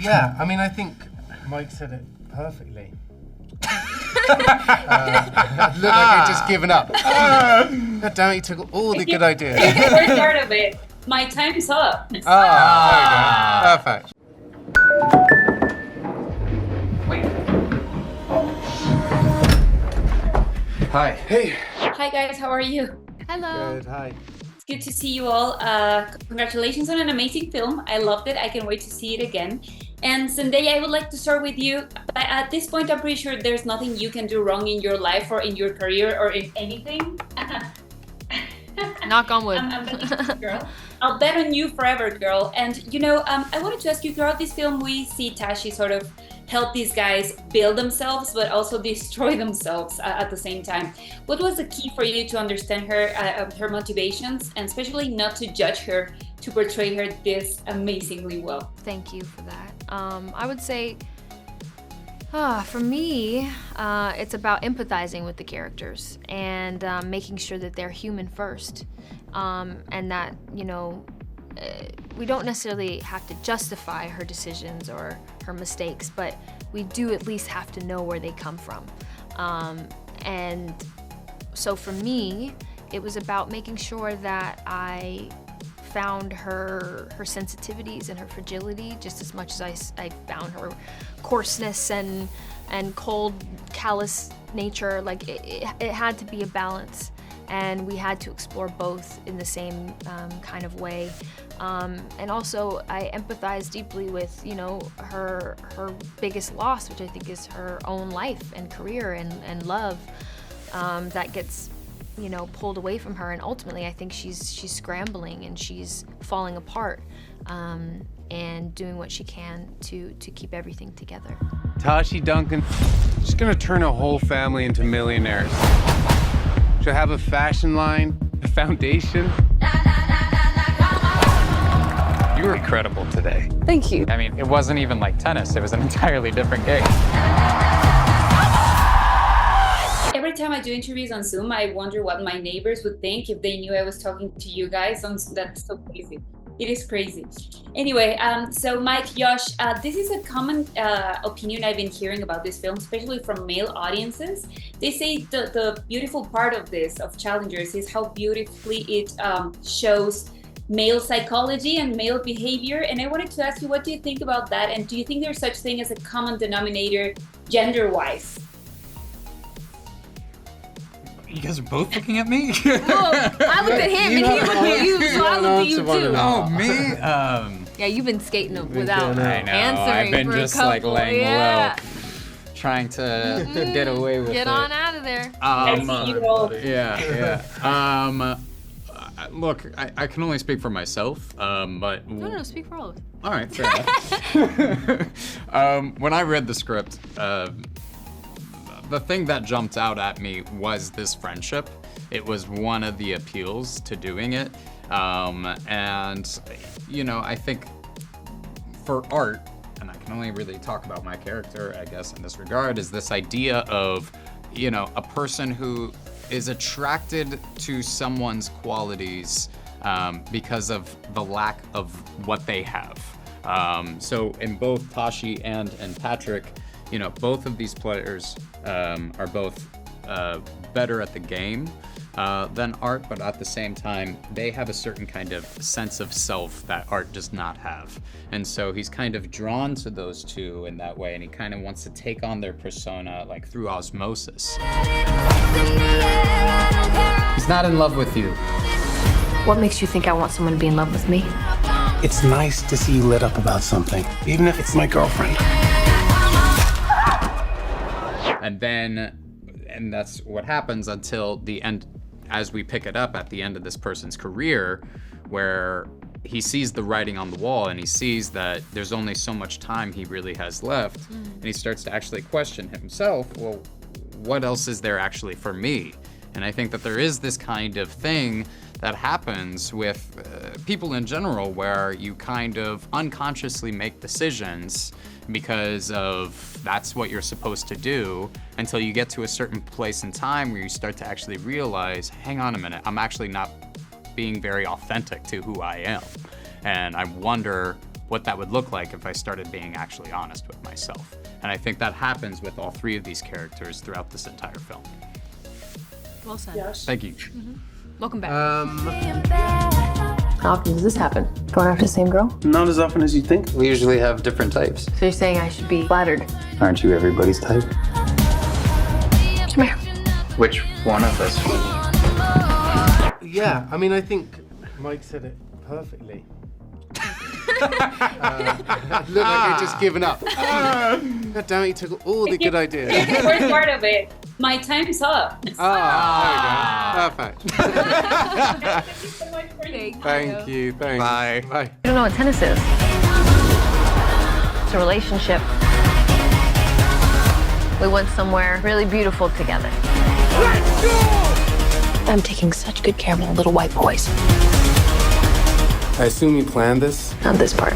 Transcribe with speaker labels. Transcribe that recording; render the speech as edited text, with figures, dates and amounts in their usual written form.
Speaker 1: Yeah, I mean, I think Mike said it perfectly. Look like he'd just given up. God damn it, he took all the good ideas.
Speaker 2: First part of it. My time's up.
Speaker 1: There we go. Perfect. Hi. Hey.
Speaker 2: Hi guys, how are you?
Speaker 3: Hello.
Speaker 1: Good, hi.
Speaker 2: It's good to see you all. Congratulations on an amazing film. I loved it. I can't wait to see it again. And Zendaya, I would like to start with you. But at this point, I'm pretty sure there's nothing you can do wrong in your life or in your career or in anything.
Speaker 3: Knock on wood.
Speaker 2: I'm betting on you, girl. I'll bet on you forever, girl. And you know, I wanted to ask you, throughout this film, we see Tashi sort of help these guys build themselves, but also destroy themselves at the same time. What was the key for you to understand her motivations, and especially not to judge her, to portray her this amazingly well?
Speaker 3: Thank you for that. I would say, for me, it's about empathizing with the characters and making sure that they're human first, and that, you know, we don't necessarily have to justify her decisions or her mistakes, but we do at least have to know where they come from. And so for me, it was about making sure that I found her sensitivities and her fragility just as much as I found her coarseness and cold, callous nature. Like it had to be a balance, and we had to explore both in the same kind of way. And also I empathize deeply with, you know, her biggest loss, which I think is her own life and career and love, that gets, you know, pulled away from her. And ultimately I think she's scrambling and she's falling apart, and doing what she can to keep everything together.
Speaker 4: Tashi Duncan, she's gonna turn a whole family into millionaires. She'll have a fashion line, a foundation.
Speaker 5: You were incredible today.
Speaker 6: Thank you.
Speaker 5: I mean, it wasn't even like tennis, it was an entirely different game.
Speaker 2: Every time I do interviews on Zoom, I wonder what my neighbors would think if they knew I was talking to you guys. That's so crazy. It is crazy. Anyway, so Mike, Josh, this is a common opinion I've been hearing about this film, especially from male audiences. They say the beautiful part of this, of Challengers, is how beautifully it shows male psychology and male behavior. And I wanted to ask you, what do you think about that? And do you think there's such thing as a common denominator gender-wise?
Speaker 7: You guys are both looking at me?
Speaker 3: Well, I looked at him and he looked at you, so I looked at you too.
Speaker 7: Oh, me?
Speaker 3: Yeah, you've been skating without
Speaker 7: I know.
Speaker 3: answering.
Speaker 7: I've been
Speaker 3: for
Speaker 7: just
Speaker 3: a couple.
Speaker 7: like laying
Speaker 3: yeah.
Speaker 7: low, trying to get away with it.
Speaker 3: Get on out of there.
Speaker 2: I see you all.
Speaker 7: Yeah. Look, I can only speak for myself, but...
Speaker 3: No, speak for all of us.
Speaker 7: All right, fair enough. When I read the script, the thing that jumped out at me was this friendship. It was one of the appeals to doing it. And, you know, I think for art, and I can only really talk about my character, I guess, in this regard, is this idea of, you know, a person who is attracted to someone's qualities because of the lack of what they have. So in both Tashi and Patrick, you know, both of these players are both better at the game than Art, but at the same time, they have a certain kind of sense of self that Art does not have. And so he's kind of drawn to those two in that way, and he kind of wants to take on their persona like through osmosis. He's not in love with you.
Speaker 6: What makes you think I want someone to be in love with me?
Speaker 1: It's nice to see you lit up about something, even if it's my girlfriend.
Speaker 7: And that's what happens until the end, as we pick it up at the end of this person's career, where he sees the writing on the wall and he sees that there's only so much time he really has left, and he starts to actually question himself, well, what else is there actually for me? And I think that there is this kind of thing that happens with people in general, where you kind of unconsciously make decisions because of that's what you're supposed to do, until you get to a certain place in time where you start to actually realize, hang on a minute, I'm actually not being very authentic to who I am. And I wonder what that would look like if I started being actually honest with myself. And I think that happens with all three of these characters throughout this entire film.
Speaker 3: Well said.
Speaker 7: Thank you.
Speaker 3: Welcome back.
Speaker 6: How often does this happen? Going after the same girl?
Speaker 8: Not as often as you think.
Speaker 5: We usually have different types.
Speaker 6: So you're saying I should be flattered?
Speaker 5: Aren't you everybody's type?
Speaker 6: Come here.
Speaker 5: Which one of us?
Speaker 1: Yeah, I mean, I think Mike said it perfectly. Look like you've just given up. God damn it, you took all the good ideas.
Speaker 2: The worst part of it. My time's up.
Speaker 1: There we go. Perfect.
Speaker 2: Thank you so much for
Speaker 1: Thank you. Thanks.
Speaker 7: Bye.
Speaker 1: Bye.
Speaker 6: You don't know what tennis is. It's a relationship. We went somewhere really beautiful together. I'm taking such good care of my little white boys.
Speaker 4: I assume you planned this?
Speaker 6: Not this part.